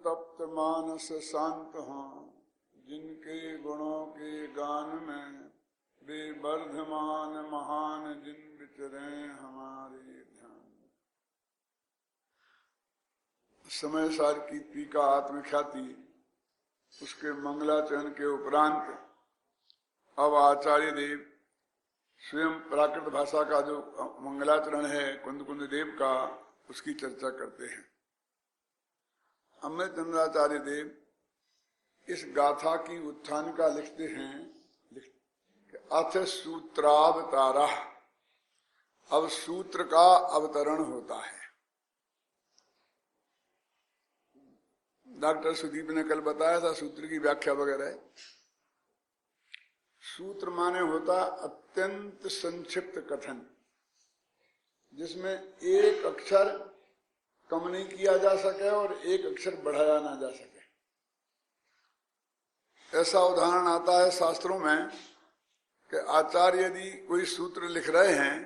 तप्त मानस शांत हों, जिनके गुणों के गान में वे वर्धमान महान जिन विचरे हमारे ध्यान। समय सार की टीका आत्मख्याति, उसके मंगलाचरण के उपरांत अब आचार्य देव स्वयं प्राकृत भाषा का जो मंगलाचरण है कुंद कुंद देव का, उसकी चर्चा करते हैं। अमृत चंद्राचार्य देव इस गाथा की उत्थान का लिखते हैं, अथ सूत्रावतारा, अब सूत्र का अवतरण होता है। डॉक्टर सुदीप ने कल बताया था सूत्र की व्याख्या वगैरह। सूत्र माने होता अत्यंत संक्षिप्त कथन, जिसमें एक अक्षर कम नहीं किया जा सके और एक अक्षर बढ़ाया ना जा सके। ऐसा उदाहरण आता है शास्त्रों में कि आचार्य यदि कोई सूत्र लिख रहे हैं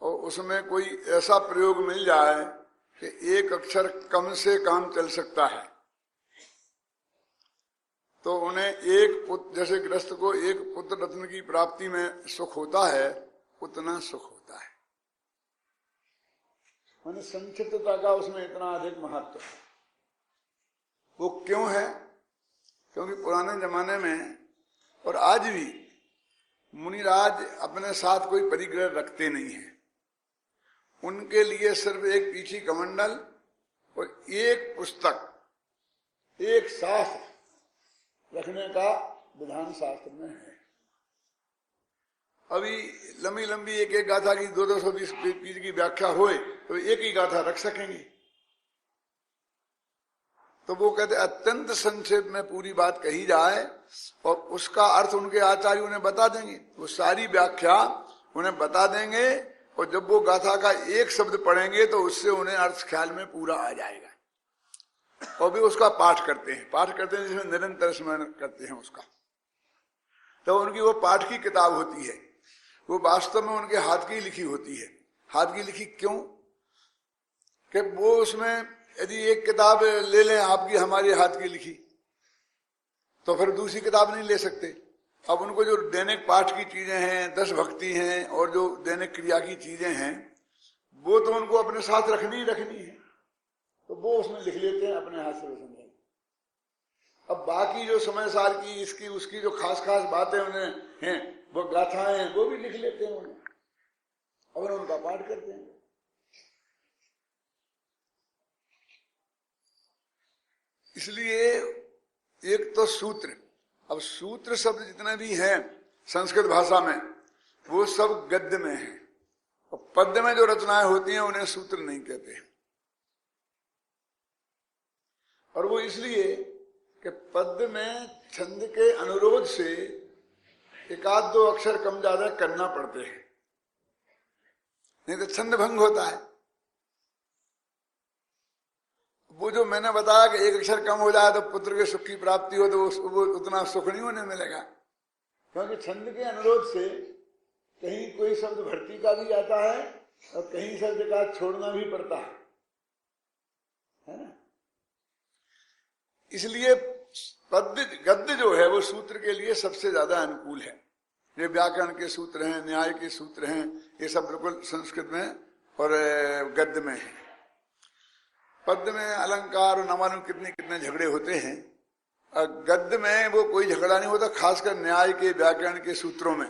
और उसमें कोई ऐसा प्रयोग मिल जाए कि एक अक्षर कम से काम चल सकता है, तो उन्हें एक पुत्र, जैसे गृहस्थ को एक पुत्र रत्न की प्राप्ति में सुख होता है, उतना सुख होता है। माने संक्षिप्तता का उसमें इतना अधिक महत्व है। वो क्यों है? क्योंकि पुराने जमाने में और आज भी मुनिराज अपने साथ कोई परिग्रह रखते नहीं है। उनके लिए सिर्फ एक पीछी कमंडल और एक पुस्तक, एक शास्त्र रखने का विधान शास्त्र में है। अभी लंबी लंबी एक एक गाथा की 220 पेज की व्याख्या होए तो एक ही गाथा रख सकेंगे। तो वो कहते अत्यंत संक्षेप में पूरी बात कही जाए और उसका अर्थ उनके आचार्य उन्हें बता देंगे, वो सारी व्याख्या उन्हें बता देंगे, और जब वो गाथा का एक शब्द पढ़ेंगे तो उससे उन्हें अर्थ ख्याल में पूरा आ जाएगा। और भी उसका पाठ करते हैं जिसमें निरंतर स्मरण करते हैं उसका। तो उनकी वो पाठ की किताब होती है, वो वास्तव में उनके हाथ की लिखी होती है। हाथ की लिखी क्यों? कि वो उसमें यदि एक किताब ले लें आपकी, हमारे हाथ की लिखी, तो फिर दूसरी किताब नहीं ले सकते। अब उनको जो दैनिक पाठ की चीजें हैं, 10 भक्ति हैं और जो दैनिक क्रिया की चीजें हैं, वो तो उनको अपने साथ रखनी है, तो वो उसमें लिख लेते हैं अपने हाथ से समझाई। अब बाकी जो समय सार की इसकी उसकी जो खास खास बातें उन्हें हैं, वो गाथाएं हैं, वो भी लिख लेते हैं उन्हें और उनका पाठ करते हैं। इसलिए एक तो सूत्र, अब सूत्र शब्द जितने भी हैं संस्कृत भाषा में वो सब गद्य में है, और पद्य में जो रचनाएं होती हैं उन्हें सूत्र नहीं कहते हैं। और वो इसलिए कि पद्य में छंद के अनुरोध से एक आध दो अक्षर कम ज्यादा करना पड़ते हैं, नहीं तो छंद भंग होता है। वो जो मैंने बताया कि एक अक्षर कम हो जाए तो पुत्र के सुख की प्राप्ति हो, तो वो उतना सुख नहीं होने मिलेगा, क्योंकि छंद के अनुरोध से कहीं कोई शब्द भर्ती का भी आता है और कहीं शब्द का छोड़ना भी पड़ता है ना। इसलिए पद्य गद्य जो है वो सूत्र के लिए सबसे ज्यादा अनुकूल है। ये व्याकरण के सूत्र हैं, न्याय के सूत्र हैं, ये सब बिल्कुल संस्कृत में और गद्य में है। पद्य में अलंकार और नवानु कितने झगड़े होते हैं, गद्य में वो कोई झगड़ा नहीं होता, खासकर न्याय के व्याकरण के सूत्रों में,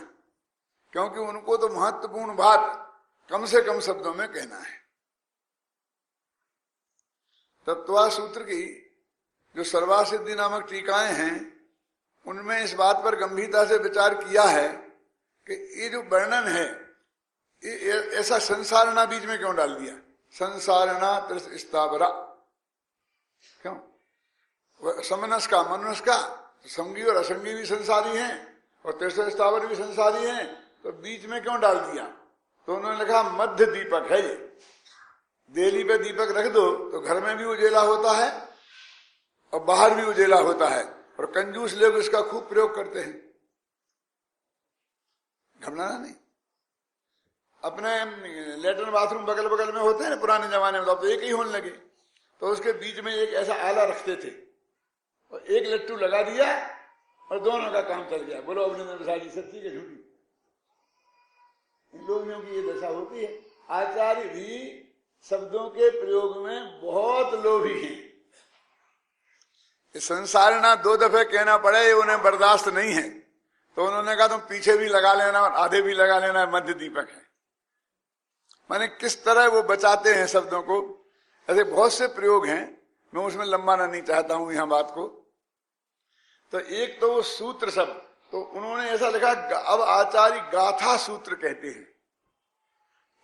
क्योंकि उनको तो महत्वपूर्ण बात कम से कम शब्दों में कहना है। तत्वा सूत्र की जो सर्वासिद्धि नामक टीकाएं हैं, उनमें इस बात पर गंभीरता से विचार किया है कि ये जो वर्णन है, ये ऐसा संसारणा बीच में क्यों डाल दिया? संसारणा त्रिस स्थावरा क्यों? समनस का मनस का संगी और असंगी भी संसारी हैं और त्रिस स्थावर भी संसारी हैं, तो बीच में क्यों डाल दिया? तो उन्होंने लिखा मध्य दीपक है ये। देली पे दीपक रख दो तो घर में भी उजेला होता है और बाहर भी उजेला होता है, और कंजूस लोग इसका खूब प्रयोग करते हैं। घबराना नहीं। अपने लेटरिन बाथरूम बगल बगल में होते हैं ना पुराने जमाने में, तो अब तो एक ही होने लगे। तो उसके बीच में एक ऐसा आला रखते थे और एक लट्टू लगा दिया और दोनों का काम चल गया। बोलो अभिनंदन प्रसाद जी, सच्ची के झूठी? इन लोगों की ये दशा होती है। आचार्य भी शब्दों के प्रयोग में बहुत लोभी हैं। इस संसार ना 2 दफे कहना पड़े ये उन्हें बर्दाश्त नहीं है, तो उन्होंने कहा तुम पीछे भी लगा लेना और आधे भी लगा लेना, मध्य दीपक है। माने किस तरह वो बचाते हैं शब्दों को। ऐसे बहुत से प्रयोग हैं, मैं उसमें लंबाना नहीं चाहता हूं यहां बात को। तो एक तो वो सूत्र शब्द, तो उन्होंने ऐसा लिखा, अब आचार्य गाथा सूत्र कहते हैं,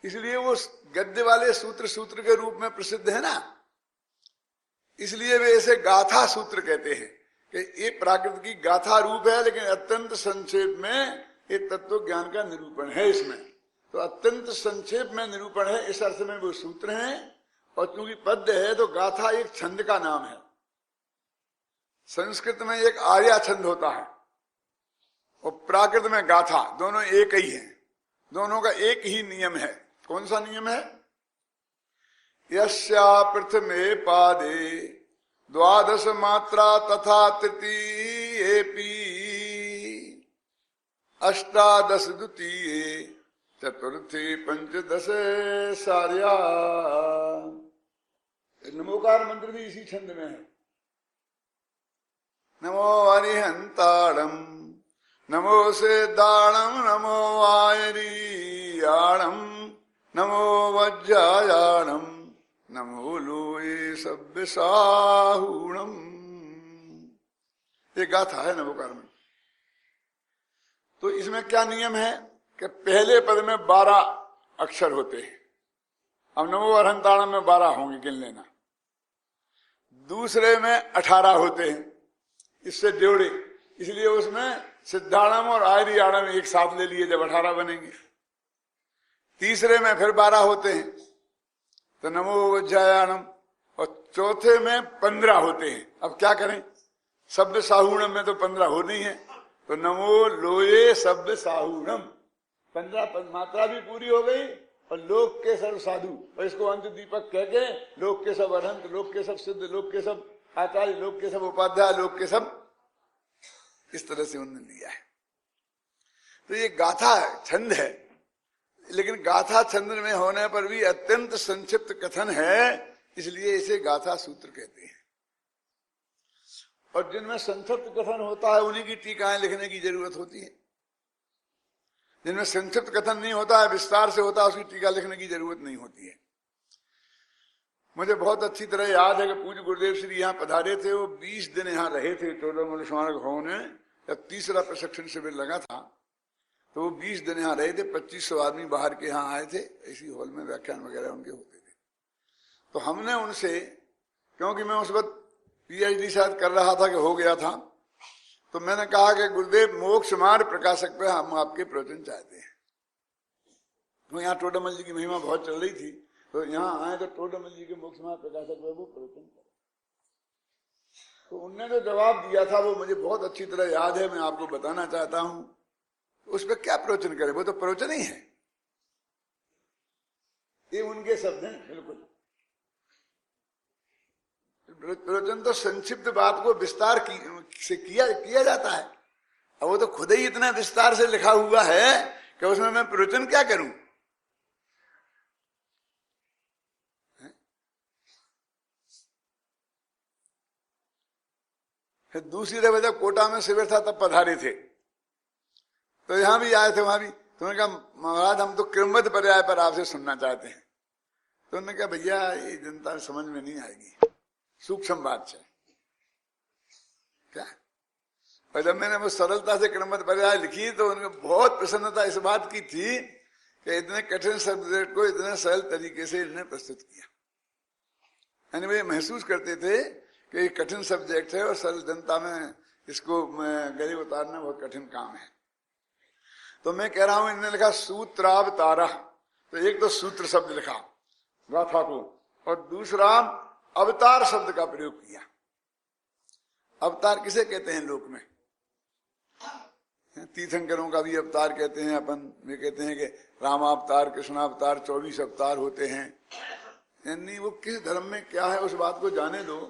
इसलिए वो गद्य वाले सूत्र सूत्र के रूप में प्रसिद्ध है ना, इसलिए वे ऐसे गाथा सूत्र कहते हैं कि ये प्राकृत की गाथा रूप है, लेकिन अत्यंत संक्षेप में ये तत्व ज्ञान का निरूपण है इसमें। तो अत्यंत संक्षेप में निरूपण है, इस अर्थ में वो सूत्र हैं। और चूंकि पद्य है तो गाथा एक छंद का नाम है। संस्कृत में एक आर्या छंद होता है और प्राकृत में गाथा, दोनों एक ही हैं। दोनों का एक ही नियम है। कौन सा नियम है? यस्या प्रथमे पादे द्वादश मात्रा तथा तृतीयेपि अष्टादश द्वितीये चतुर्थी पंचदश सार्या। नमोकार मंत्र भी इसी छंद में है। नमो अरिहंताड़म नमो सिद्धाणम नमो आयरियाणम नमो वज्रायाणम नमो लोये सभ्य साहूणम। ये गाथा है नमोकार में। तो इसमें क्या नियम है कि पहले पद में 12 अक्षर होते हैं। अब नमो अरहंताणम में 12 होंगे, गिन लेना। दूसरे में 18 होते हैं, इससे जोड़े, इसलिए उसमें सिद्धाणम और आयरियाणम एक साथ ले लिए जब 18 बनेंगे। तीसरे में फिर 12 होते हैं, तो नमो वज्रायाणम। और चौथे में 15 होते हैं। अब क्या करें, सभ्य साहूणम में तो 15 हो नहीं है, तो नमो लोये सभ्य साहूणम, 15 मात्रा भी पूरी हो गई। और लोक के सर्व साधु, और इसको अंत दीपक कह के लोक के सब अनंत, लोक के सब सिद्ध, लोक के सब आचार्य, लोक के सब उपाध्याय, लोक के सब, इस तरह से उन्होंने लिया है। तो ये गाथा छंद है, लेकिन गाथा छंद में होने पर भी अत्यंत संक्षिप्त कथन है, इसलिए इसे गाथा सूत्र कहते हैं। और जिनमें संक्षिप्त कथन होता है उन्हीं की टीकाएं लिखने की जरूरत होती है। जिनमें संक्षिप्त कथन नहीं होता है, विस्तार से होता है, उसकी टीका लिखने की जरूरत नहीं होती है। मुझे बहुत अच्छी तरह याद है कि पूज्य गुरुदेव श्री यहाँ पधारे थे। वो 20 दिन यहाँ रहे थे टोडरमल स्मारक भवन में। जब तीसरा प्रशिक्षण शिविर लगा था तो वो 20 दिन यहाँ रहे थे। 2500 आदमी बाहर के यहाँ आए थे, इसी हॉल में व्याख्यान वगैरह उनके होते थे। तो हमने उनसे, क्योंकि मैं उस वक्त PhD शायद कर रहा था कि हो गया था, तो मैंने कहा कि गुरुदेव मोक्ष मार्ग प्रकाशक पे हम आपके प्रवचन चाहते हैं। तो यहाँ टोडरमल जी की महिमा बहुत चल रही थी, तो यहाँ आए तो टोडरमल जी के मोक्ष मार्ग प्रकाशक पे वो प्रवचन करें। तो उनने जो जवाब दिया था वो मुझे बहुत अच्छी तरह याद है, मैं आपको बताना चाहता हूं। उस पर क्या प्रवचन करे, वो तो प्रवचन ही है। ये उनके शब्द हैं बिल्कुल। प्रवचन तो संक्षिप्त बात को विस्तार से किया जाता है। अब वो तो खुद ही इतना विस्तार से लिखा हुआ है कि उसमें मैं प्रवचन क्या करूं। फिर दूसरी दफा जब कोटा में शिविर था तब पधारे थे, तो यहां भी आए थे, वहां भी। तो उन्होंने कहा महाराज हम तो क्रमबद्ध पर्याय पर आपसे सुनना चाहते हैं। तो उन्होंने कहा भैया ये जनता समझ में नहीं आएगी, सूक्ष्म बात है क्या। और जब मैंने वो सरलता से क्रमबद्ध पर्याय लिखी तो उनको बहुत प्रसन्नता इस बात की थी कि इतने कठिन सब्जेक्ट को इतने सरल तरीके से इन्होंने प्रस्तुत किया। यानी वे महसूस करते थे कि ये कठिन सब्जेक्ट है और सरल जनता में इसको गले उतारना बहुत कठिन काम है। तो मैं कह रहा हूं, इन्होंने लिखा सूत्रावतारा, तो एक तो सूत्र शब्द लिखा गाथा को, और दूसरा अवतार शब्द का प्रयोग किया। अवतार किसे कहते हैं लोक में? तीर्थंकरों का भी अवतार कहते हैं अपन। वे कहते हैं कि रामावतार, कृष्णावतार, 24 अवतार होते हैं। यानी वो किस धर्म में क्या है उस बात को जाने दो,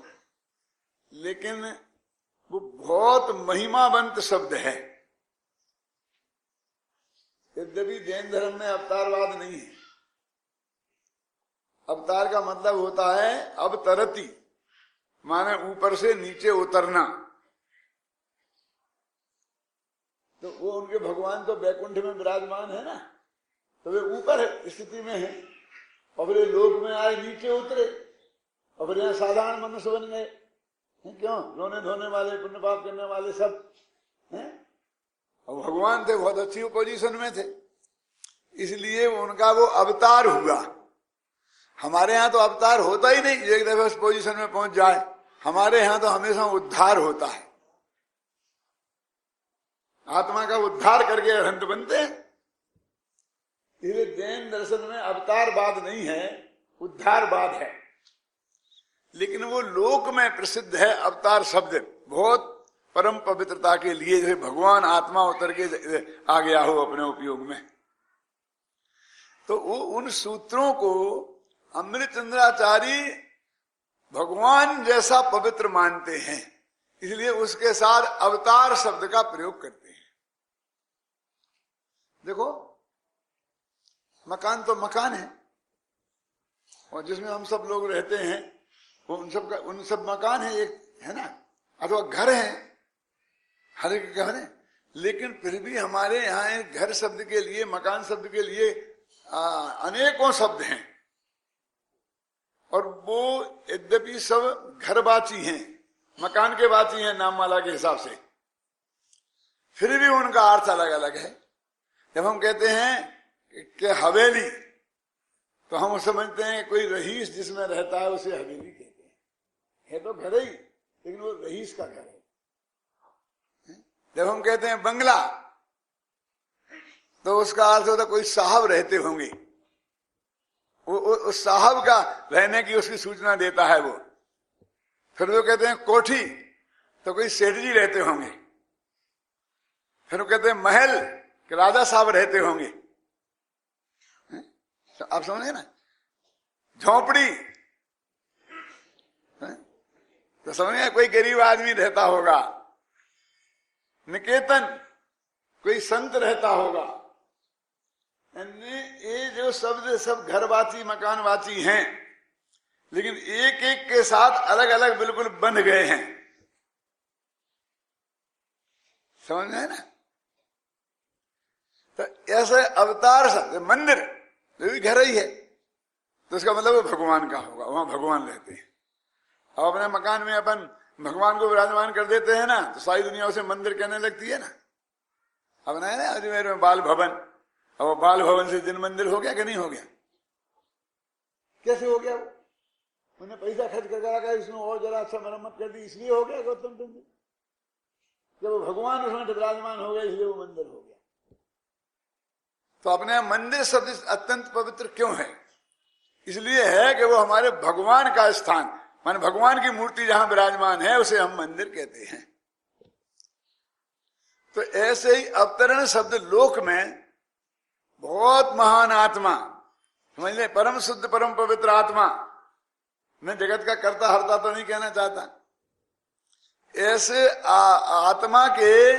लेकिन वो बहुत महिमावंत शब्द है। यद्यपि जैन धर्म में अवतारवाद नहीं है। अवतार का मतलब होता है अवतरति, माने ऊपर से नीचे उतरना। तो वो उनके भगवान तो बैकुंठ में विराजमान है ना, तो वे ऊपर स्थिति में है, और फिर लोक में आए नीचे उतरे, और फिर यहाँ साधारण मनुष्य बन गए। क्यों? रोने धोने वाले, पुण्य पाप करने वाले सब हैं। और भगवान थे, बहुत अच्छी पोजीशन में थे, इसलिए उनका वो अवतार हुआ। हमारे यहाँ तो अवतार होता ही नहीं, एक दफे उस पोजीशन में पहुंच जाए। हमारे यहाँ तो हमेशा उद्धार होता है, आत्मा का उद्धार करके अरहंत बनते हैं। इसलिए जैन दर्शन में अवतारवाद नहीं है, उद्धारवाद है। लेकिन वो लोक में प्रसिद्ध है अवतार शब्द, बहुत परम पवित्रता के लिए, जैसे भगवान आत्मा उतर के आ गया हो अपने उपयोग में। तो वो उन सूत्रों को अमृतचंद्राचार्य भगवान जैसा पवित्र मानते हैं, इसलिए उसके साथ अवतार शब्द का प्रयोग करते हैं। देखो, मकान तो मकान है, और जिसमें हम सब लोग रहते हैं वो उन सब मकान है, एक है ना, अथवा घर है, हर एक घर है। लेकिन फिर भी हमारे यहाँ एक घर शब्द के लिए, मकान शब्द के लिए अनेकों शब्द हैं, और वो यद्यपि सब घरवाची हैं, मकान के वाची हैं नाममाला के हिसाब से, फिर भी उनका अर्थ अलग अलग है। जब हम कहते हैं कि हवेली, तो हम समझते हैं कोई रहीस जिसमें रहता है उसे हवेली कहते हैं। है तो घर ही, लेकिन वो रहीस का घर है। जब हम कहते हैं बंगला, तो उसका अर्थ होता है कोई साहब रहते होंगे, उस साहब का रहने की उसकी सूचना देता है वो। फिर वो कहते हैं कोठी, तो कोई सेठ जी रहते होंगे। फिर वो कहते हैं महल, कि राजा साहब रहते होंगे। तो आप समझे ना, झोपड़ी, तो समझे कोई गरीब आदमी रहता होगा। निकेतन, कोई संत रहता होगा। ये जो शब्द सब घरवाची मकानवाची हैं, लेकिन एक एक के साथ अलग अलग बिल्कुल बन गए हैं। समझ में है ना? तो ऐसे अवतार शब्द, मंदिर जो भी घर ही है, तो इसका मतलब वो भगवान का होगा, वहां भगवान रहते हैं। अब अपने मकान में अपन भगवान को विराजमान कर देते हैं ना, तो सारी दुनिया उसे मंदिर कहने लगती है ना। अब ना है ना अजमेर में बाल भवन, और बाल भवन से दिन मंदिर हो गया कि नहीं हो गया? कैसे हो गया? वो उन्हें पैसा खर्च कर रखा, इसमें और जरा अच्छा मरम्मत कर दी, इसलिए हो गया गौतम मंदिर। जब वो भगवान उसमें विराजमान हो गए, इसलिए वो मंदिर हो गया। तो अपने मंदिर शब्द अत्यंत पवित्र क्यों है? इसलिए है कि वो हमारे भगवान का स्थान, माने भगवान की मूर्ति जहां विराजमान है उसे हम मंदिर कहते हैं। तो ऐसे ही अवतरण शब्द लोक में बहुत महान आत्मा, समझ ले, परम शुद्ध परम पवित्र आत्मा, मैं जगत का कर्ता हरता तो नहीं कहना चाहता, ऐसे आत्मा के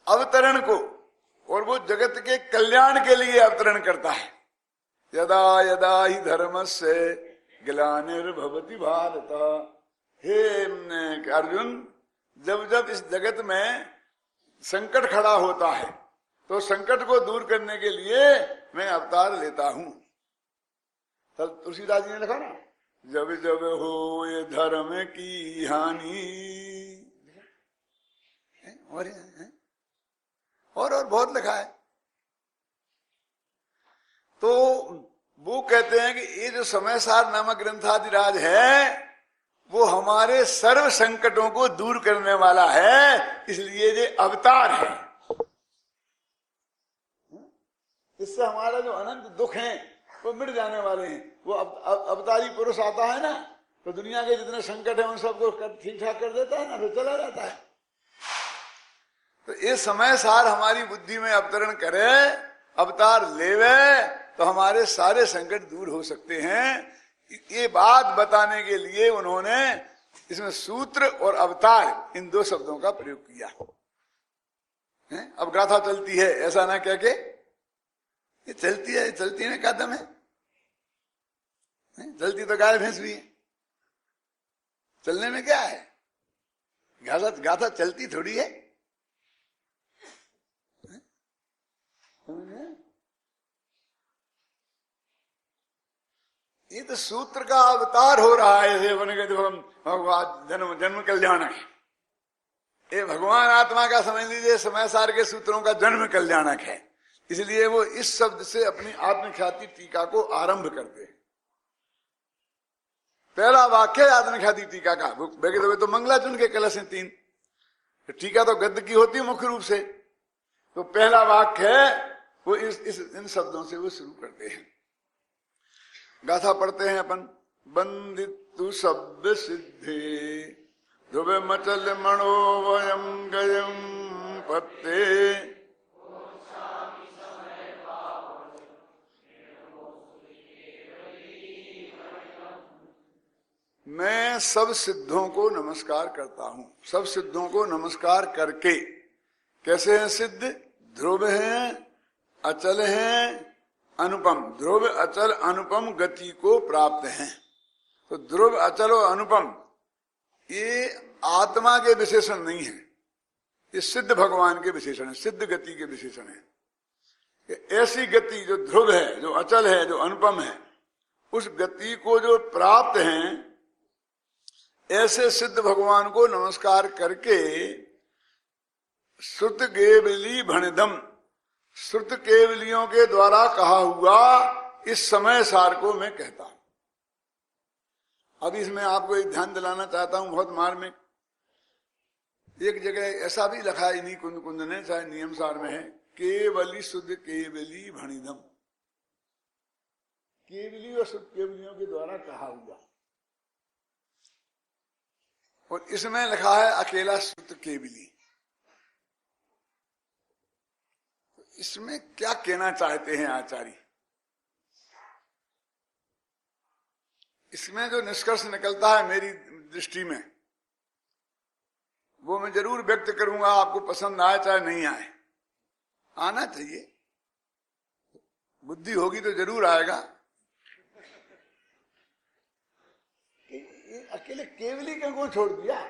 अवतरण को, और वो जगत के कल्याण के लिए अवतरण करता है। यदा यदा ही धर्मस्य ग्लानिर्भवति भारत। हे अर्जुन, जब जब इस जगत में संकट खड़ा होता है, तो संकट को दूर करने के लिए मैं अवतार लेता हूं। तब तुलसीदास जी ने लिखा ना, जब जब हो ये धर्म की हानि, और बहुत लिखा है। तो वो कहते हैं कि ये जो समयसार नामक ग्रंथादिराज है, वो हमारे सर्व संकटों को दूर करने वाला है, इसलिए ये अवतार है। इससे हमारा जो अनंत दुख है वो मिट जाने वाले हैं। वो अवतारी पुरुष आता है ना, तो दुनिया के जितने संकट है उन सबको ठीक ठाक कर देता है ना, फिर चला जाता है। तो ये समय सार हमारी बुद्धि में अवतरण करे, अवतार लेवे, तो हमारे सारे संकट दूर हो सकते हैं। ये बात बताने के लिए उन्होंने इसमें सूत्र और अवतार इन दो शब्दों का प्रयोग किया है। अब गाथा चलती है ऐसा ना कह के, ये चलती है, चलती है क्या दम है? चलती तो गाय भैंस भी है, चलने में क्या है? गाथा गाथा चलती थोड़ी है। ये तो सूत्र का अवतार हो रहा है। जन्म जन्म कल्याणक, ये भगवान आत्मा का समझ लीजिए समय सार के सूत्रों का जन्म कल्याणक है। इसलिए वो इस शब्द से अपनी आत्मख्याति टीका को आरंभ करते हैं। पहला वाक्य आत्मख्याति टीका का, तो मंगलाचरण के कलश हैं 3, टीका तो गद्य की होती है मुख्य रूप से। तो पहला वाक्य है वो इन शब्दों से वो शुरू करते हैं। गाथा पढ़ते हैं अपन। बंदितु शब्द सिद्धे ध्रुव मचल मणो वयम गयम पत्ते, मैं सब सिद्धों को नमस्कार करता हूं। सब सिद्धों को नमस्कार करके, कैसे हैं सिद्ध? ध्रुव हैं, अचल हैं, अनुपम। ध्रुव अचल अनुपम गति को प्राप्त हैं। तो ध्रुव अचल और अनुपम ये आत्मा के विशेषण नहीं है, ये सिद्ध भगवान के विशेषण है, सिद्ध गति के विशेषण है। ऐसी गति जो ध्रुव है, जो अचल है, जो अनुपम है, उस गति को जो प्राप्त हैं, ऐसे सिद्ध भगवान को नमस्कार करके श्रुत केवली भणिदम, श्रुत केवलियों के द्वारा कहा हुआ इस समय सार को मैं कहता हूं। अब इसमें आपको एक ध्यान दिलाना चाहता हूं बहुत मार्मिक। एक जगह ऐसा भी लिखा है इन्हीं कुंद कुंद ने, चाहे नियम सार में है, केवली शुद्ध केवली भणिदम। केवली और शुद्ध केवलियों के द्वारा कहा हुआ, और इसमें लिखा है अकेला शुद्ध केवली। इसमें क्या कहना चाहते हैं आचार्य? इसमें जो निष्कर्ष निकलता है मेरी दृष्टि में, वो मैं जरूर व्यक्त करूंगा, आपको पसंद आए चाहे नहीं आए। आना चाहिए, बुद्धि होगी तो जरूर आएगा। अकेले केवली क्यों छोड़ दिया?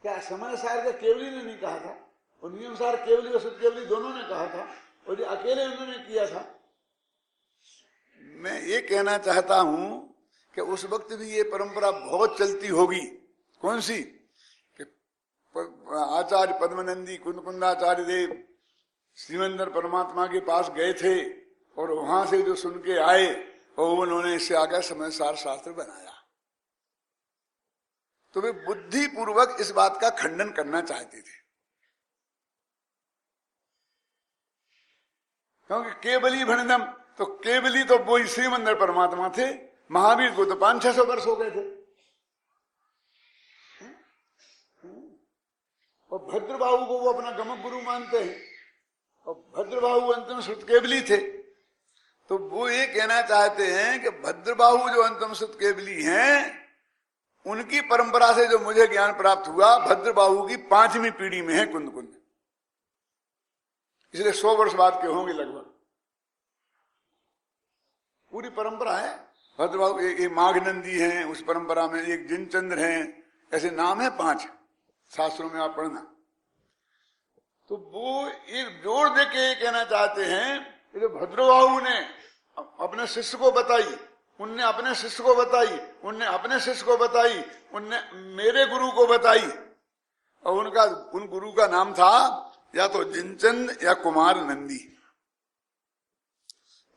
क्या समय सार का केवली ने नहीं कहा था, और नियम सार केवली और शुद्ध केवली दोनों ने कहा था, और जो अकेले उन्होंने किया था। मैं ये कहना चाहता हूं कि उस वक्त भी ये परंपरा बहुत चलती होगी। कौन सी? कि आचार्य पद्मनंदी कुंदकुंदाचार्य देव श्रीमंदर परमात्मा के पास गए थे, और वहां से जो सुन के आए, और उन्होंने इससे आकर समय सार शास्त्र बनाया। तो वे बुद्धि पूर्वक इस बात का खंडन करना चाहते थे, क्योंकि केवली भणिदम, तो केवली तो वो श्रीमंदर परमात्मा थे। महावीर को तो 500-600 वर्ष हो गए थे, और भद्रबाहु को वो अपना गमक गुरु मानते हैं, और भद्रबाहु अंतिम श्रुत केवली थे। तो वो ये कहना चाहते हैं कि भद्रबाहु जो अंतिम श्रुत केवली हैं, उनकी परंपरा से जो मुझे ज्ञान प्राप्त हुआ, भद्रबाहु की 5वीं पीढ़ी में है कुंद कुंद, इसलिए 100 वर्ष बाद के होंगे लगभग। पूरी परंपरा है। भद्रबाहु, एक माघनंदी हैं उस परंपरा में, एक जिनचंद्र हैं, ऐसे नाम है 5 शास्त्रों में, आप पढ़ना। तो वो एक जोड़ दे के कहना चाहते हैं, जो भद्रबाहु ने अपने शिष्य को बताई, उनने अपने शिष्य को बताई, उनने अपने शिष्य को बताई, उनने मेरे गुरु को बताई, और उन गुरु का नाम था या तो जिनचंद या कुमार नंदी।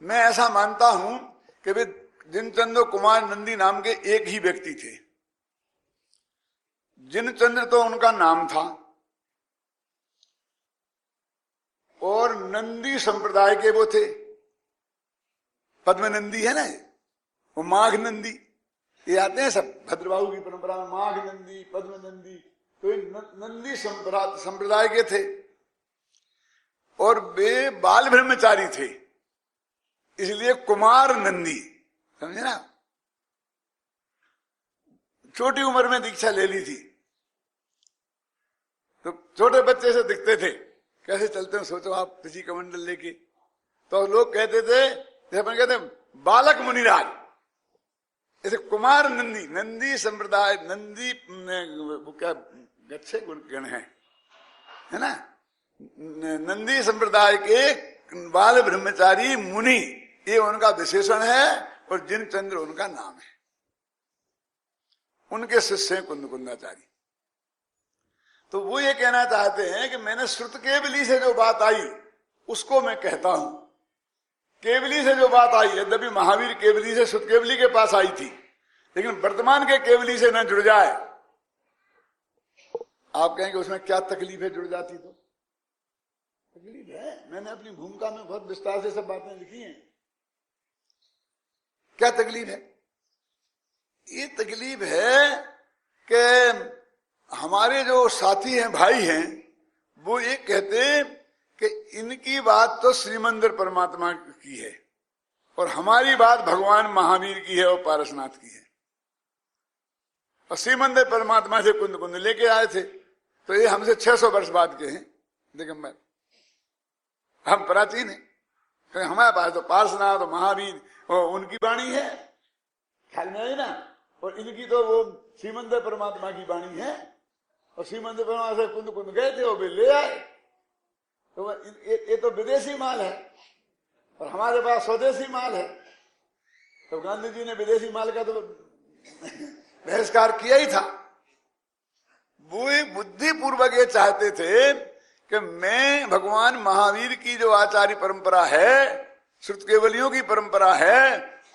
मैं ऐसा मानता हूं कि वे जिनचंद और कुमार नंदी नाम के एक ही व्यक्ति थे। जिनचंद्र तो उनका नाम था, और नंदी संप्रदाय के वो थे। पद्मनंदी है ना, वो माघ नंदी, ये आते हैं सब भद्रबाहु की परंपरा में, माघ नंदी, पद्म नंदी, तो ये नंदी संप्रदाय के थे, और वे बाल ब्रह्मचारी थे, इसलिए कुमार नंदी, समझे ना। छोटी उम्र में दीक्षा ले ली थी, तो छोटे बच्चे से दिखते थे, कैसे चलते हैं सोचो आप, किसी कमंडल लेके। तो लोग कहते थे, जैसे अपन कहते हैं बालक मुनिराज, जैसे कुमार नंदी, नंदी संप्रदाय, नंदी वो क्या गच्छे गण है ना, नंदी संप्रदाय के बाल ब्रह्मचारी मुनि, ये उनका विशेषण है, और जिन चंद्र उनका नाम है। उनके शिष्य हैं कुंदकुंदाचारी। तो वो ये कहना चाहते हैं कि मैंने श्रुत केवली से जो बात आई उसको मैं कहता हूं। केवली से जो बात आई, यद्यपि महावीर केवली से श्रुत केवली के पास आई थी, लेकिन वर्तमान के केवली से न जुड़ जाए। आप कहेंगे उसमें क्या तकलीफ है, जुड़ जाती तो तकलीफ है। मैंने अपनी भूमिका में बहुत विस्तार से सब बातें लिखी हैं। क्या तकलीफ है? ये तकलीफ है कि हमारे जो साथी हैं, भाई हैं, वो ये कहते हैं कि इनकी बात तो श्रीमंदिर परमात्मा की है और हमारी बात भगवान महावीर की है और पारसनाथ की है। और श्रीमंदिर परमात्मा से कुंद कुंद लेके आए थे, तो ये हमसे 600 वर्ष बाद के हैं दिगंबर, हम प्राचीन हैं। हमारे पास तो पारसनाथ और महावीर और उनकी वाणी है, ख्याल में है ना, और इनकी तो वो श्रीमंदिर परमात्मा की वाणी है। और श्रीमंदिर परमात्मा से कुंद कुंद गए थे, वो भी ले आए। तो ये तो विदेशी माल है और हमारे पास स्वदेशी माल है। तो गांधी जी ने विदेशी माल का तो बहिष्कार किया ही था। वो बुद्धि पूर्वक ये चाहते थे कि मैं भगवान महावीर की जो आचार्य परंपरा है, श्रुत केवलियों की परंपरा है,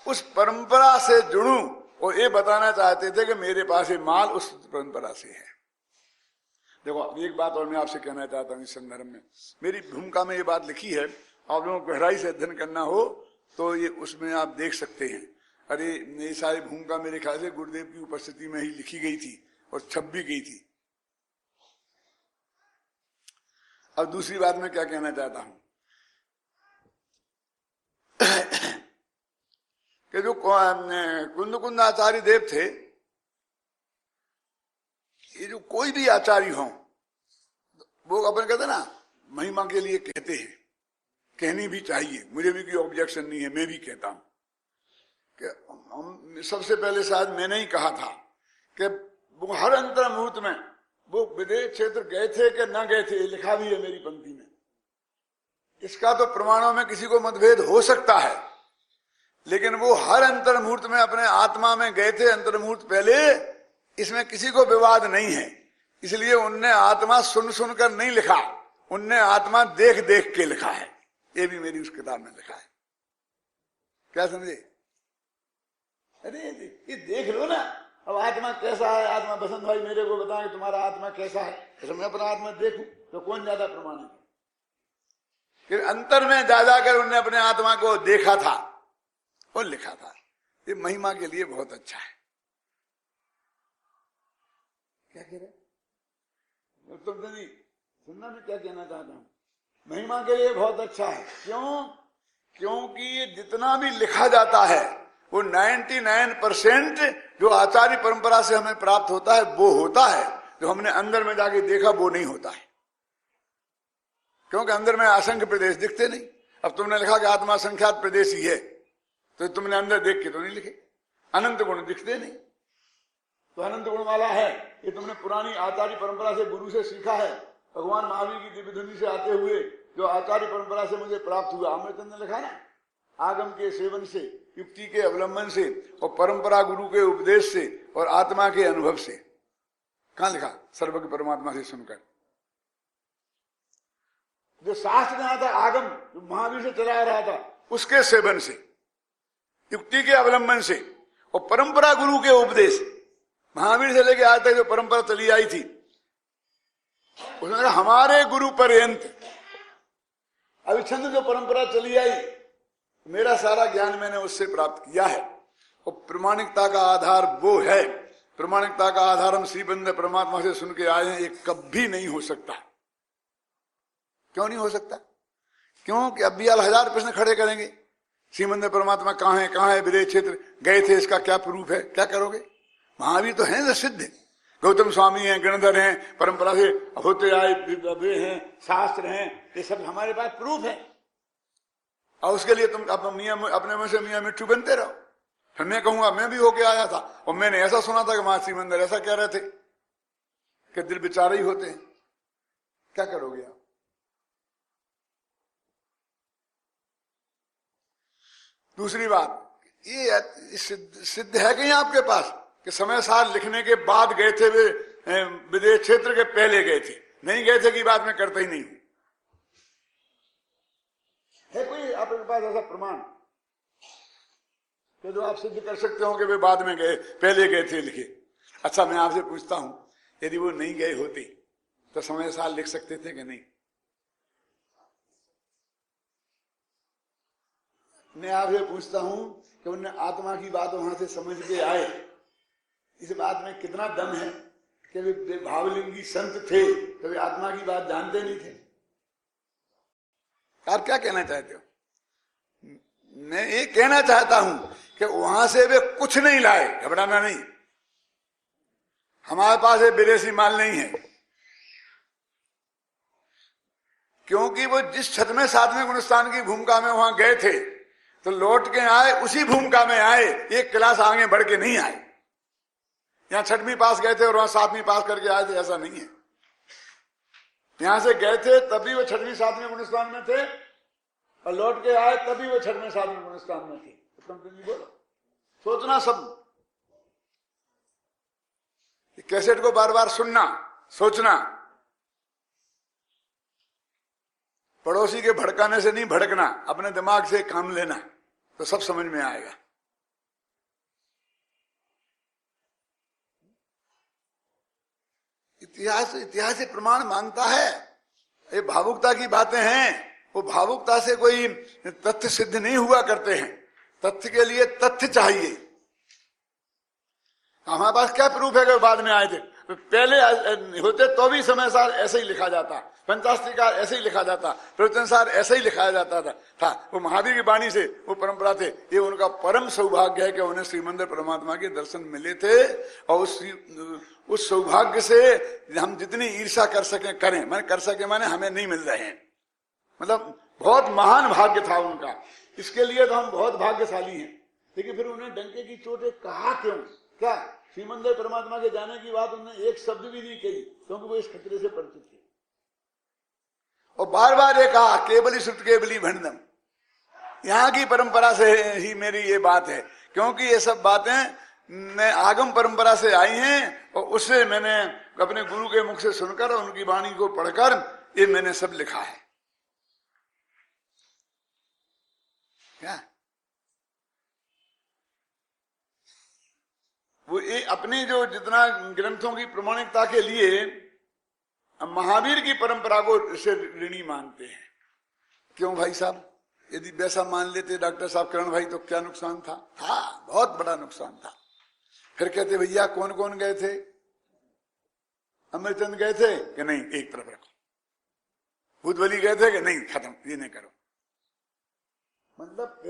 उस परंपरा से जुड़ूं, और ये बताना चाहते थे कि मेरे पास ये माल उस परंपरा से है। देखो एक बात और मैं आपसे कहना चाहता हूँ इस संदर्भ में, मेरी भूमिका में ये बात लिखी है, आप लोगों को गहराई से अध्ययन करना हो तो ये उसमें आप देख सकते हैं। अरे ये सारी भूमिका मेरे ख्याल से गुरुदेव की उपस्थिति में ही लिखी गई थी और छप भी गई थी। अब दूसरी बात मैं क्या कहना चाहता हूं कि जो कुंद आचार्य देव थे, ये जो कोई भी आचार्य हो, वो अपन कहते ना महिमा के लिए कहते हैं, कहनी भी चाहिए, मुझे भी कोई ऑब्जेक्शन नहीं है, मैं भी कहता हूं कि हम सबसे पहले शायद मैंने ही कहा था कि वो हर अंतर मुहूर्त में वो विदेश क्षेत्र गए थे कि न गए थे, लिखा भी है मेरी पंक्ति में। इसका तो प्रमाणों में किसी को मतभेद हो सकता है, लेकिन वो हर अंतर मुहूर्त में अपने आत्मा में गए थे, अंतर मुहूर्त पहले, इसमें किसी को विवाद नहीं है। इसलिए उनने आत्मा सुन सुनकर नहीं लिखा, उनने आत्मा देख देख के लिखा है। ये भी मेरी उस किताब में लिखा है। क्या समझे? अरे ये देख लो ना, अब आत्मा कैसा है, आत्मा बसंत भाई मेरे को बताएं तुम्हारा आत्मा कैसा है, तो मैं अपना आत्मा देखूं तो कौन ज्यादा प्रमाण है? कि अंतर में जा जाकर उन्होंने अपने आत्मा को देखा था और लिखा था। ये महिमा के लिए बहुत अच्छा है। क्या कह रहे तुम? नहीं सुनना मैं क्या कहना चाहता हूं। महिमा के लिए बहुत अच्छा है। क्यों? क्योंकि ये जितना भी लिखा जाता है वो 99% जो आचार्य परंपरा से हमें प्राप्त होता है वो होता है, जो हमने अंदर में जाके देखा वो नहीं होता है। क्योंकि अंदर में असंख्य प्रदेश दिखते नहीं। अब तुमने लिखा कि आत्मा संख्यात प्रदेश ही है, तो तुमने अंदर देख के तो नहीं लिखे। अनंत गुण दिखते नहीं, तो अनंत गुण वाला है, ये तुमने पुरानी आचार्य परंपरा से गुरु से सीखा है। भगवान महावीर की दिव्य धुनी से आते हुए जो आचार्य परंपरा से मुझे प्राप्त हुआ, अमृतचंद ने लिखा ना, आगम के सेवन से, युक्ति के अवलंबन से और परंपरा गुरु के उपदेश से और आत्मा के अनुभव से। कहां लिखा? सर्वज्ञ परमात्मा से सुनकर। जो शास्त्र में आता आगम जो महावीर से चला रहा था, उसके सेवन से, युक्ति के अवलंबन से और परंपरा गुरु के उपदेश, महावीर से लेके आज तक जो परंपरा चली आई थी, उसने कहा हमारे गुरु पर्यंत अविच्छिन्न जो परंपरा चली आई, मेरा सारा ज्ञान मैंने उससे प्राप्त किया है। और प्रामाणिकता का आधार वो है। प्रामाणिकता का आधार हम श्रीबंद परमात्मा से सुन के आए हैं, ये कभी नहीं हो सकता। क्यों नहीं हो सकता? क्योंकि अब भी 1000 प्रश्न खड़े करेंगे। श्रीमंदिर परमात्मा कहाँ है, विदेश क्षेत्र गए थे, इसका क्या प्रूफ है? क्या करोगे? महावीर तो हैं सिद्ध, गौतम स्वामी हैं, गणधर हैं, परंपरा से होते आए वे हैं, शास्त्र हैं, ये सब हमारे पास प्रूफ है। और उसके लिए तुम अपने मुंह से मियां मिट्टू बनते रहो। फिर मैं कहूंगा मैं भी होके आया था और मैंने ऐसा सुना था कि वहां श्रीमंदिर ऐसा कह रहे थे कि दिल बेचारे ही होते हैं। क्या करोगे आप? दूसरी बात, ये सिद्ध है कहीं आपके पास कि समय सार लिखने के बाद गए थे वे विदेश क्षेत्र के पहले गए थे? नहीं गए थे की बात मैं करता ही नहीं हूं। है कोई आपके पास ऐसा प्रमाण कि जो आप सिद्ध कर सकते हो कि वे बाद में गए, पहले गए थे लिखे? अच्छा, मैं आपसे पूछता हूं, यदि वो नहीं गए होते तो समय साल लिख सकते थे कि नहीं? मैं आपसे पूछता हूं कि उन्हें आत्मा की बात वहां से समझ के आए, इस बात में कितना दम है कि वे भावलिंगी संत थे तो वे आत्मा की बात जानते नहीं थे? आप क्या कहना चाहते हो? मैं ये कहना चाहता हूं कि वहां से वे कुछ नहीं लाए, घबराना नहीं। हमारे पास ये विदेशी माल नहीं है, क्योंकि वो जिस छठ में सातवें गुणस्थान की भूमिका में वहां गए थे तो लौट के आए उसी भूमिका में आए, एक क्लास आगे बढ़ के नहीं आए। यहां छठवीं पास गए थे और वहां सातवीं पास करके आए थे, ऐसा नहीं है। यहां से गए थे तभी वो छठवीं सातवें गुणस्थान में थे और लौट के आए तभी वो छठवें सातवें गुणस्थान में थे। तुम बोलो, सोचना सब, कैसेट को बार बार सुनना, सोचना, पड़ोसी के भड़काने से नहीं भड़कना, अपने दिमाग से काम लेना तो सब समझ में आएगा। इतिहास से प्रमाण मांगता है। ये भावुकता की बातें हैं, वो भावुकता से कोई तथ्य सिद्ध नहीं हुआ करते हैं। तथ्य के लिए तथ्य चाहिए। हमारे पास क्या प्रूफ है कि बाद में आए थे? पहले होते तो भी समय सार ऐसे ही लिखा जाता, पंचास्त्रिकार ऐसे ही लिखा जाता, प्रवचन सार ऐसे ही लिखाया जाता था। वो महावीर की वाणी से वो परंपरा थे। ये उनका परम सौभाग्य है कि उन्हें श्रीमंदिर परमात्मा के दर्शन मिले थे और उस सौभाग्य से हम जितनी ईर्ष्या कर सके करें, मैंने कर सके माने हमें नहीं मिल रहे हैं, मतलब बहुत महान भाग्य था उनका। इसके लिए तो हम बहुत भाग्यशाली हैं। लेकिन फिर उन्हें डंके की चोटें कहा क्यों? क्या श्रीमंदिर परमात्मा के जाने की बात उन्होंने एक शब्द भी नहीं कही, क्योंकि वो इस खतरे से परिचित थे। और बार बार ये कहा केवली श्रुत केवली भंडम। यहाँ की परंपरा से ही मेरी ये बात है, क्योंकि ये सब बातें आगम परंपरा से आई हैं और उससे मैंने अपने गुरु के मुख से सुनकर और उनकी वाणी को पढ़कर ये मैंने सब लिखा है। क्या वो ये अपनी जो जितना ग्रंथों की प्रमाणिकता के लिए महावीर की परंपरा को से ऋणी मानते हैं। क्यों भाई साहब? यदि वैसा मान लेते डॉक्टर साहब किरण भाई तो क्या नुकसान था? हाँ, बहुत बड़ा नुकसान था। फिर कहते भैया कौन कौन गए थे? अमरचंद गए थे कि नहीं? एक तरफ रखो। भूतबली गए थे कि नहीं? खत्म, ये नहीं करो। मतलब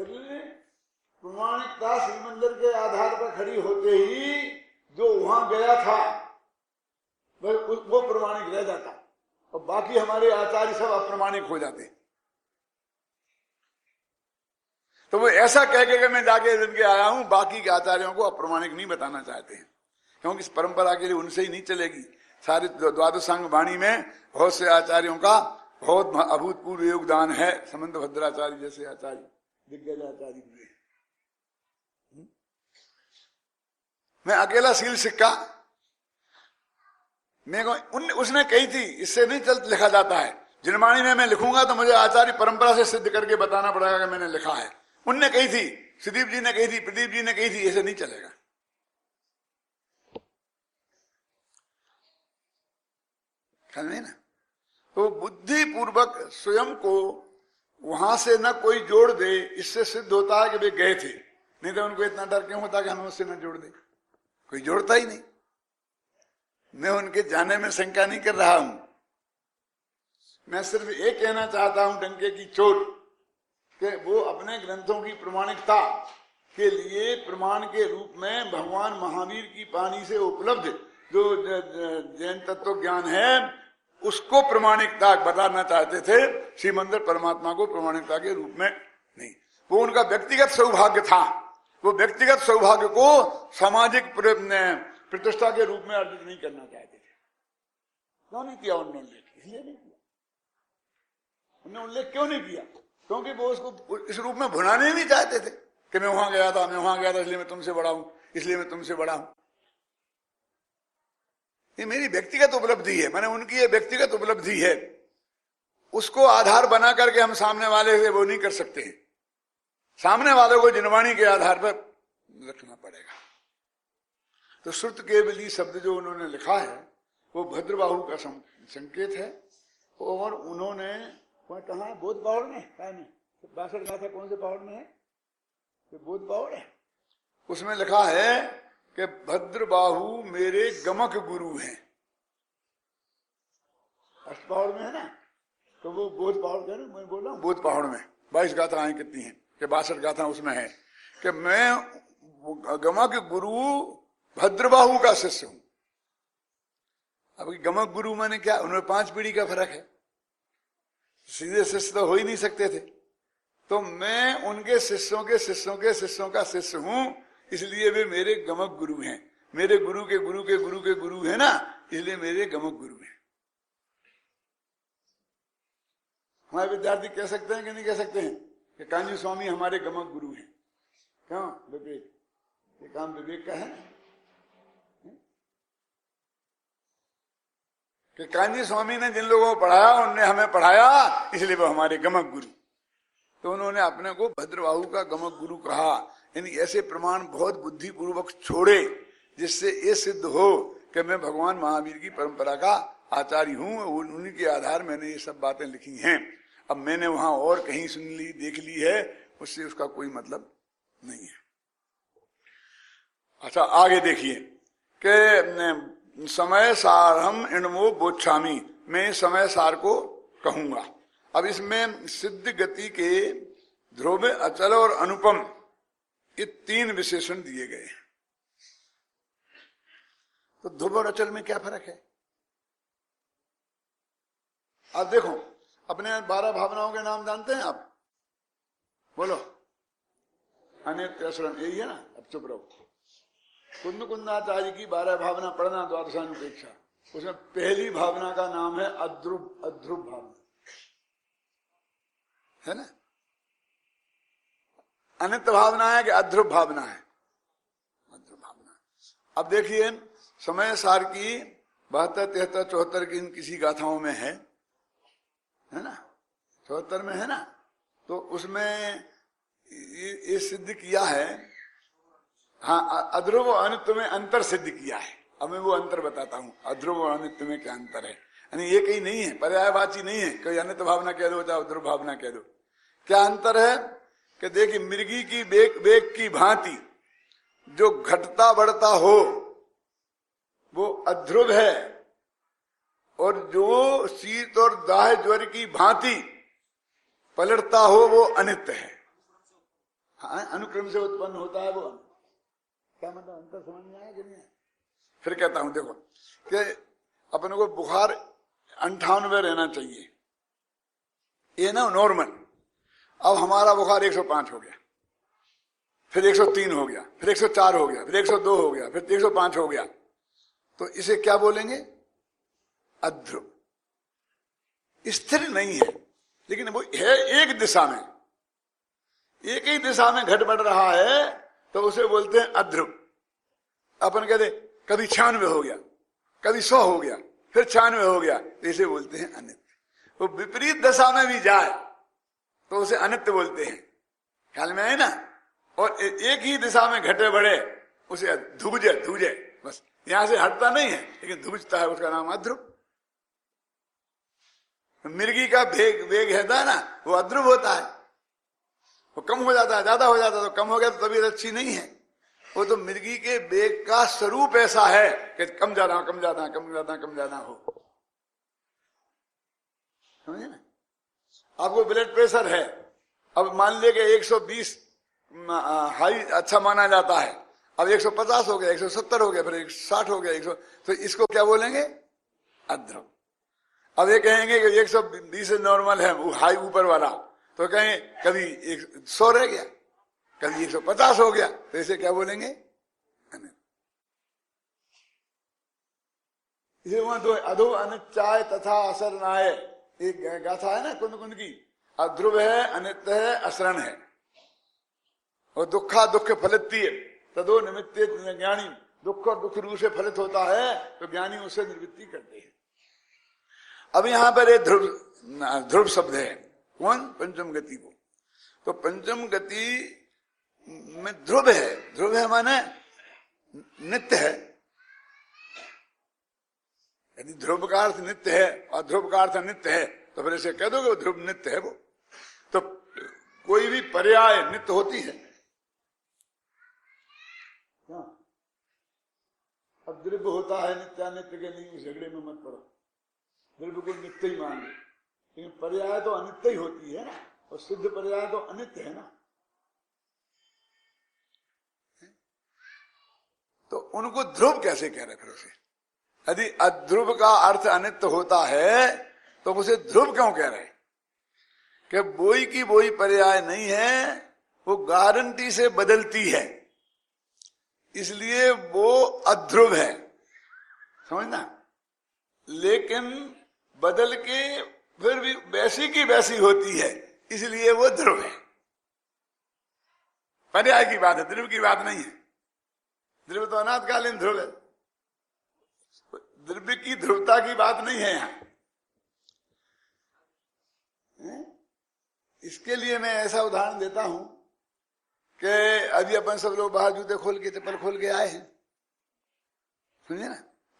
प्रमाणिकता श्रीमंदिर के आधार पर खड़ी होते ही जो वहां गया था वो प्रमाणिक रह जाता और बाकी हमारे आचार्य सब अप्रमाणिक हो जाते। तो वो ऐसा कह के मैं जाके जिनके आया हूं, बाकी के आचार्यों को अप्रमाणिक नहीं बताना चाहते हैं, क्योंकि इस परंपरा के लिए उनसे ही नहीं चलेगी। सारे द्वादशांग वाणी में बहुत से आचार्यों का बहुत अभूतपूर्व योगदान है। समंत भद्राचार्य जैसे आचार्य, दिग्गजाचार्य हुए। मैं अकेला सील सिक्का उसने कही थी, इससे नहीं चल लिखा जाता है। जिनवाणी में मैं लिखूंगा तो मुझे आचार्य परंपरा से सिद्ध करके बताना पड़ेगा कि मैंने लिखा है। उनने कही थी, सुदीप जी ने कही थी, प्रदीप जी ने कही थी, ऐसे नहीं चलेगा। समझे ना? तो बुद्धि पूर्वक स्वयं को वहां से न कोई जोड़ दे, इससे सिद्ध होता है कि वे गए थे। नहीं तो उनको इतना डर क्यों होता कि हमें उससे न जोड़ दे? कोई जोड़ता ही नहीं। मैं उनके जाने में शंका नहीं कर रहा हूं। मैं सिर्फ ये कहना चाहता हूं डंके की चोट कि वो अपने ग्रंथों की प्रमाणिकता के लिए प्रमाण के रूप में भगवान महावीर की वाणी से उपलब्ध जो जैन तत्व ज्ञान है उसको प्रमाणिकता बताना चाहते थे, श्रीमंदिर परमात्मा को प्रमाणिकता के रूप में नहीं। वो उनका व्यक्तिगत सौभाग्य था, वो व्यक्तिगत सौभाग्य को सामाजिक प्रतिष्ठा के रूप में अर्जित नहीं करना चाहते थे। क्यों नहीं किया उन्होंने उल्लेख? इसलिए नहीं किया। उन्होंने उल्लेख क्यों नहीं किया? क्योंकि वो उसको इस रूप में भुनाने नहीं चाहते थे कि मैं वहां गया था, मैं वहां गया था, इसलिए मैं तुमसे बड़ा हूं, इसलिए मैं तुमसे बड़ा हूं। ये मेरी व्यक्तिगत उपलब्धि है, मैंने उनकी ये व्यक्तिगत उपलब्धि है, उसको आधार बना करके हम सामने वाले से वो नहीं कर सकते हैं। सामने वाले को जिनवाणी के आधार पर रखना पड़ेगा। तो श्रुत केवली शब्द जो उन्होंने लिखा है वो भद्रबाहु का संकेत है। और उन्होंने कहा है बोध पहाड़ में, क्या नहीं 62 गाथा कौन से पहाड़ में है? तो बोध पहाड़ है, उसमें लिखा है कि भद्रबाहु मेरे गमक गुरु हैं। अष्ट पहाड़ में है ना, तो वो बोध पहाड़ कह रहे, मैं बोल रहा हूँ बोध पहाड़ में 22 गाथाएं कितनी हैं कि 62 गाथा उसमें है कि मैं गमक गुरु भद्रबाहु का शिष्य हूं। अब गमक गुरु माने क्या? उन्होंने 5 पीढ़ी का फर्क है, सीधे शिष्य तो हो ही नहीं सकते थे। तो मैं उनके शिष्यों के शिष्यों के शिष्यों का शिष्य हूं, इसलिए वे मेरे गमक गुरु हैं। मेरे गुरु के गुरु के गुरु के गुरु है ना, इसलिए मेरे गमक गुरु हैं। हमारे विद्यार्थी कह सकते हैं कि नहीं कह सकते हैं कि कांजी स्वामी हमारे गमक गुरु हैं? क्यों? विवेक, ये काम विवेक का है कि कांजी स्वामी ने जिन लोगों को पढ़ाया उनने हमें पढ़ाया, इसलिए वो हमारे गमक गुरु। तो उन्होंने अपने को भद्रबाहु का गमक गुरु कहा। यानी ऐसे प्रमाण बहुत बुद्धिपूर्वक छोड़े जिससे ये सिद्ध हो कि मैं भगवान महावीर की परंपरा का आचार्य हूं, उन्हीं के आधार मैंने ये सब बातें लिखी हैं। अब मैंने वहां और कहीं सुन ली देख ली है, उससे उसका कोई मतलब नहीं है। अच्छा आगे देखिए कि समय सार हम इणमो बोच्छामी, मैं समय सार को कहूंगा। अब इसमें सिद्ध गति के ध्रुव अचल और अनुपम ये 3 विशेषण दिए गए हैं। तो ध्रुव और अचल में क्या फर्क है? आप देखो, अपने 12 भावनाओं के नाम जानते हैं आप? बोलो। अनित्य असरण, यही है ना? अब चुप रहो। कुंद कुंदाचार्य की 12 भावना पढ़ना द्वादशानुपेक्षा, उसमें पहली भावना का नाम है अध्रुव। अध्रुव भावना है ना? अनित्य भावना है कि अध्रुव भावना है? अध्रुव भावना। अब देखिए समय सार की 72, 73, 74 की इन किसी गाथाओं में है ना? 74 में है ना? तो उसमें ये सिद्ध किया है, हाँ, अध्रुव और अनित्य में अंतर सिद्ध किया है। अब मैं वो अंतर बताता हूं, अध्रुव और अनित्य में क्या अंतर है। यानी ये कहीं नहीं है, पर्यायवाची नहीं है, कोई अनित्य भावना कह दो चाहे अध्रुव भावना कह दो। क्या अंतर है कि देखिए, मृगी की बेग की भांति जो घटता बढ़ता हो वो अध्रुव है, और जो शीत और दाह ज्वर की भांति पलटता हो वो अनित्य है। हाँ, अनुक्रम से उत्पन्न होता है वो। क्या मतलब अंतर समझ में आया कि नहीं? फिर कहता हूं देखो कि अपने को बुखार 98 रहना चाहिए, ये ना नॉर्मल। अब हमारा बुखार 105 हो गया, फिर 103 हो गया, फिर 104 हो गया, फिर 102 हो गया, फिर 105 हो गया, तो इसे क्या बोलेंगे? अध्रुव। स्थिर नहीं है, लेकिन वो है एक दिशा में, एक ही दिशा में घट बढ़ रहा है, तो उसे बोलते हैं अध्रुव। अपन कहते कभी 96 हो गया, कभी 100 हो गया, फिर 96 हो गया, तो इसे बोलते हैं अनित्य। वो विपरीत दशा में भी जाए तो उसे अनित्य बोलते हैं, ख्याल में आए ना? और एक ही दिशा में घटे बढ़े उसे धुजे धुजे, बस यहां से हटता नहीं है लेकिन धुजता है, उसका नाम अध्रुव। मिर्गी का वेग है ना, वो अध्रुव होता है। वो कम हो जाता है, ज्यादा हो जाता है, तो कम हो गया तो तबीयत अच्छी नहीं है। वो तो मिर्गी के वेग का स्वरूप ऐसा है कि कम ज्यादा कम ज्यादा कम ज्यादा कम ज्यादा हो, समझे ना? आपको ब्लड प्रेशर है, अब मान ले कि 120 हाई अच्छा माना जाता है। अब 150 हो गया, 170 हो गया, फिर 160 हो गया, 100, तो इसको क्या बोलेंगे? अध्रुव। अब ये कहेंगे कि 120 नॉर्मल है, वो हाई ऊपर वाला, तो कहेंगे कभी 100 रह गया, कभी 150 हो गया, तो इसे क्या बोलेंगे? इसे वहां दो अधो अनित्याय तथा असर नाय, एक गाथा है ना कुंद कुंद की, अध्रुव है, अनित्य है, असरण है, और दुखा दुख फलित तदो निमित्त ज्ञानी, दुख और दुख रूप से फलित होता है तो ज्ञानी उससे निवृत्ति करते हैं। अब यहां पर एक ध्रुव ध्रुव शब्द है, कौन? पंचम गति को। तो पंचम गति में ध्रुव है, ध्रुव है माने नित्य है। यदि ध्रुव का अर्थ नित्य है और ध्रुव का अर्थ नित्य है तो फिर इसे कह दोगे ध्रुव नित्य है वो। तो कोई भी पर्याय नित्य होती है। अब द्रव्य होता है नित्यानित्य के, नहीं झगड़े में मत पड़ो, द्रव्य को नित्य ही मान लो, लेकिन पर्याय तो अनित्य ही होती है ना, और सिद्ध पर्याय तो अनित्य है ना। तो उनको ध्रुव कैसे कह रहे? फिर उसे यदि अध्रुव का अर्थ अनित्य होता है तो उसे ध्रुव क्यों कह रहे? कि बोई की बोई पर्याय नहीं है, वो गारंटी से बदलती है, इसलिए वो अध्रुव है, समझना। लेकिन बदल के फिर भी वैसी की वैसी होती है, इसलिए वो ध्रुव है। पर्याय की बात है, ध्रुव की बात नहीं है। ध्रुव तो अनाथकालीन ध्रुव है, द्रव्य की ध्रुवता की बात नहीं है यहां। इसके लिए मैं ऐसा उदाहरण देता हूं कि अभी अपन सब लोग बाहर जूते खोल के चप्पल खोल के आए हैं, समझे ना।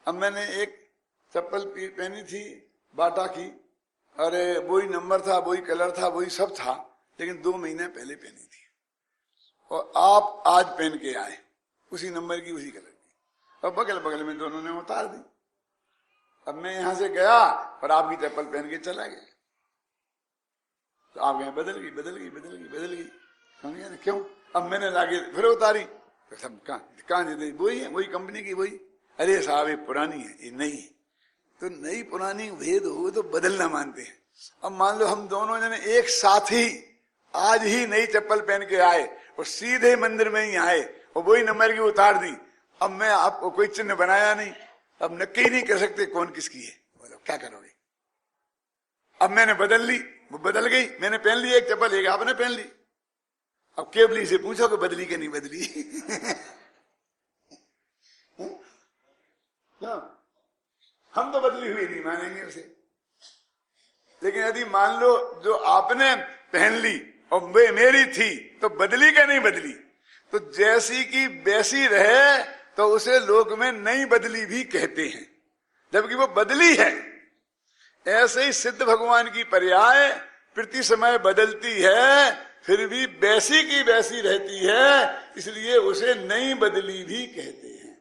अब मैंने एक चप्पल पहनी थी बाटा की, और वही नंबर था, वही कलर था, वही सब था, लेकिन 2 महीने पहले पहनी थी, और आप आज पहन के आए उसी नंबर की, उसी कलर की, और बगल बगल में दोनों ने उतार दी। अब मैं यहां से गया और आपकी चप्पल पहन के चला गया, तो आप गए बदल गई बदल गई बदल गई बदल गई, समझे ना। क्यों? अब मैंने लाके फिर उतारी, तो सब कहां दे, वही है, वही कंपनी की, वही। अरे साहब ये पुरानी है, ये नई है। तो नई पुरानी भेद हो तो बदलना मानते हैं। अब मान लो हम दोनों जने एक साथ ही आज ही नई चप्पल पहन के आए और सीधे मंदिर में ही आए और वही नंबर की उतार दी। अब मैं आपको कोई चिन्ह बनाया नहीं, अब नक्की ही नहीं कर सकते कौन किसकी है, बोलो क्या करोगे? अब मैंने बदल ली, वो बदल गई, मैंने पहन ली एक चप्पल, एक आपने पहन ली। अब केवली से पूछो कि बदली कि नहीं बदली? हम तो बदली हुई नहीं मानेंगे उसे। लेकिन यदि मान लो जो आपने पहन ली और वे मेरी थी, तो बदली क्या नहीं बदली? तो जैसी की वैसी रहे तो उसे लोक में नई बदली भी कहते हैं, जबकि वो बदली है। ऐसे ही सिद्ध भगवान की पर्याय प्रति समय बदलती है, फिर भी वैसी की वैसी रहती है, इसलिए उसे नई बदली भी कहते हैं।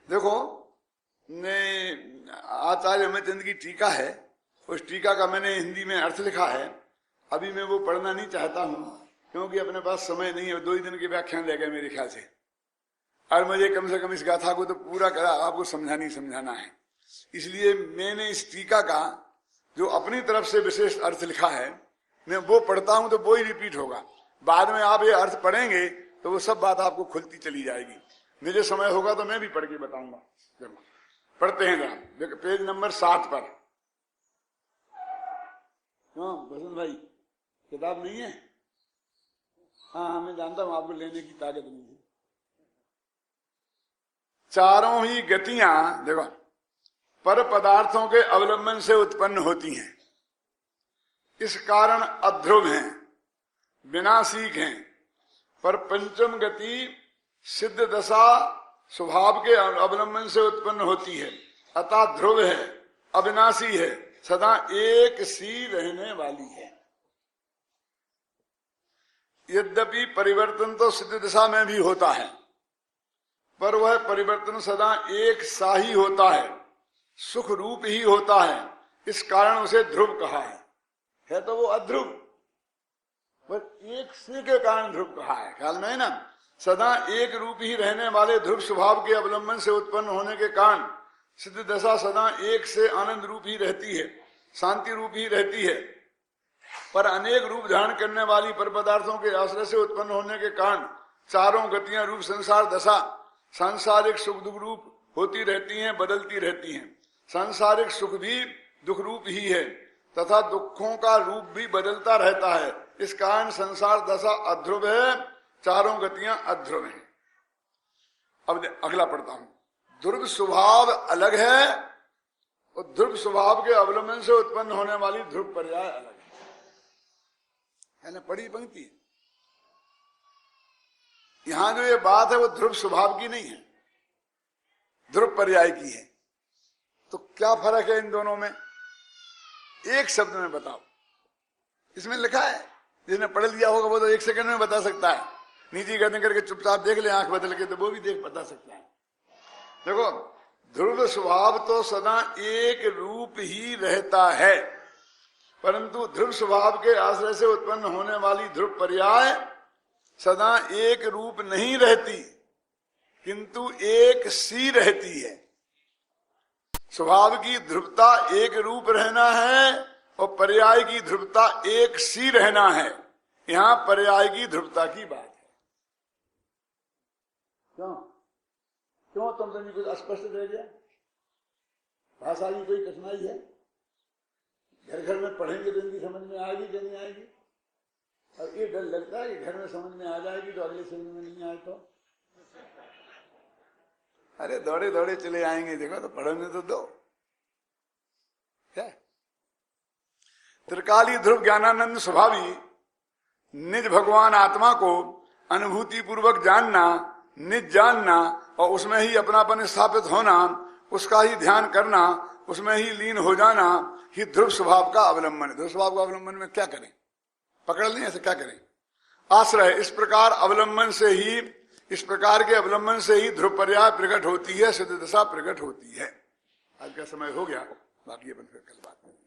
देखो, आचार्य अमरचंद की टीका है, उस टीका का मैंने हिंदी में अर्थ लिखा है। अभी मैं वो पढ़ना नहीं चाहता हूं, क्योंकि अपने पास समय नहीं है, 2 ही दिन के व्याख्यान रह गए मेरे ख्याल से, और मुझे कम से कम इस गाथा को तो पूरा करा आपको समझाना है। इसलिए मैंने इस टीका का जो अपनी तरफ से विशेष अर्थ लिखा है, मैं वो पढ़ता हूं तो वो ही रिपीट होगा। बाद में आप ये अर्थ पढ़ेंगे तो वो सब बात आपको खुलती चली जाएगी। मुझे समय होगा तो मैं भी पढ़ के बताऊंगा। पढ़ते हैं जरा, पेज नंबर 7 पर। क्यों बसंत भाई, किताब नहीं है? हाँ, मैं जानता हूं आपको लेने की ताकत नहीं है। चारों ही गतियां देखो पर पदार्थों के अवलंबन से उत्पन्न होती हैं, इस कारण अध्रुव हैं, विनाशिक हैं। पर पंचम गति सिद्ध दशा स्वभाव के अवलंबन से उत्पन्न होती है, अतः ध्रुव है, अविनाशी है, सदा एक सी रहने वाली है। यद्यपि परिवर्तन तो सिद्ध दशा में भी होता है, पर वह परिवर्तन सदा एक सा ही होता है, सुख रूप ही होता है, इस कारण उसे ध्रुव कहा है तो वो अध्रुव। पर एक से के कारण ध्रुव कहा है, ख्याल में है ना। सदा एक रूप ही रहने वाले ध्रुव स्वभाव के अवलंबन से उत्पन्न होने के कारण सिद्ध दशा सदा एक से आनंद रूप ही रहती है, शांति रूप ही रहती है। पर अनेक रूप धारण करने वाली पर पदार्थों के आश्रय से उत्पन्न होने के कारण चारों गतियां रूप संसार दशा सांसारिक सुख दुख रूप होती रहती हैं, बदलती रहती हैं। सांसारिक सुख भी दुख रूप ही है तथा दुखों का रूप भी बदलता रहता है। इस कारण संसार दशा अध्रुव है, चारों गतियां अध्रुव हैं। अब अगला पढ़ता हूं। ध्रुव स्वभाव अलग है और ध्रुव स्वभाव के अवलंबन से उत्पन्न होने वाली ध्रुव पर्याय अलग है ना। पढ़ी पंक्ति यहां जो ये बात है वो ध्रुव स्वभाव की नहीं है, ध्रुव पर्याय की है। तो क्या फर्क है इन दोनों में, एक शब्द में बताओ। इसमें लिखा है, जिसने पढ़ लिया होगा वो तो एक सेकंड में बता सकता है। नीचे गर्दन करके चुपचाप देख ले आंख बदल के, तो वो भी देख बता सकता है। देखो, ध्रुव स्वभाव तो सदा एक रूप ही रहता है, परंतु ध्रुव स्वभाव के आश्रय से उत्पन्न होने वाली ध्रुव पर्याय सदा एक रूप नहीं रहती, किंतु एक सी रहती है। स्वभाव की ध्रुवता एक रूप रहना है और पर्याय की ध्रुवता एक सी रहना है। यहां पर्याय की ध्रुवता की बात है। क्यों क्यों तुम समझ कुछ अस्पष्ट रह गया? भाषा की कोई कठिनाई है? घर घर में पढ़ेंगे तो इनकी समझ में आएगी कि नहीं आएगी? और ये डर लगता है कि घर में समझ में आ जाएगी तो अगले समझ में नहीं आए तो अरे दौड़े दौड़े चले आएंगे। देखो तो पढ़ने तो दो। क्या त्रिकाली ध्रुव ज्ञानानंद स्वभावी निज भगवान आत्मा को अनुभूति पूर्वक जानना, निज जानना और उसमें ही अपनापन स्थापित होना, उसका ही ध्यान करना, उसमें ही लीन हो जाना ही ध्रुव स्वभाव का अवलंबन है। ध्रुव स्वभाव का अवलंबन में क्या करें? पकड़ लें, ऐसे क्या करें? आश्रय। इस प्रकार अवलंबन से ही, इस प्रकार के अवलंबन से ही ध्रुव पर्याय प्रकट होती है, सिद्ध दशा प्रकट होती है। आज का समय हो गया, बाकी अपन फिर कल बात करें।